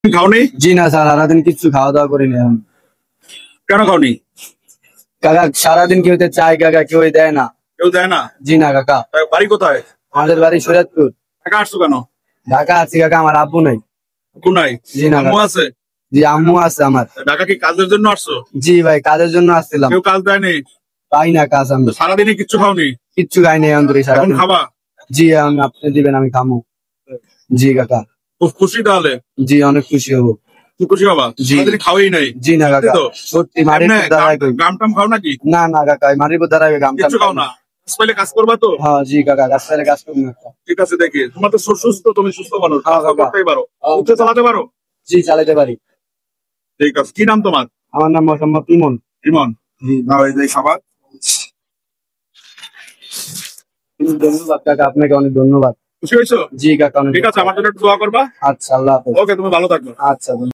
খাওনি? জি না স্যার, সারাদিন কিছু খাওয়া দাওয়া করিনি আমি। কেন খাওনি? কাকা সারাদিন কেউ চাই কাকা, কেউ দেয় না। কেউ দেয় না? জি না কাকা। বাড়ি কোথায়? আমাদের বাড়ি শরীয়তপুর। ঢাকা আসছো কেন? ঢাকা আছি কাকা, আমার আব্বু নাই। আব্বু নাই? জি না। আম্মু আছে? জি আম্মু আছে আমার। ঢাকা কি কাজের জন্য আসছো? জি ভাই, কাজের জন্য আসছিলাম। কেউ কাজ দেয়নি? পাই না কাজ আমি। সারাদিনে কিচ্ছু খাওনি? কিচ্ছু খাই নাই অন্তরে এখন সারাদিন। খাবা? জি আপনি দিবেন, আমি খামো। জি কাকা। খুব খুশি তাহলে? জি অনেক খুশি হবো। খুব খুশি বাবা? জি। সারাদিন খাওয়াই নাই? জি না কাকা, সত্যি মারির দাঁড়াই। গাম টাম খাও নাকি? না না কাকা, মারির দাঁড়াই গাম কিচ্ছু খাও না? পেলে কাজ করবা তো? হ্যাঁ জি কাকা, কাজ পেলে কাজ করবো। ঠিক আছে, দেখি তোমার তো সুস্থ, তুমি সুস্থ মানুষ, কাজ করতেই পারো, উঠে চালাতে পারো। জি চালাতে পারি। ঠিক আছে, কি নাম তোমার? আমার নাম মোহাম্মদ ইমন। ইমন। নাও এই যে খাবার। ধন্যবাদ কাকা, আপনাকে অনেক ধন্যবাদ। খুশি হয়েছো? জি কাকা অনেক। ঠিক আছে, আমার জন্য একটু দোয়া করবা। আচ্ছা, আল্লাহ হাফেজ। ওকে, তুমি ভালো থাকবে। আচ্ছা।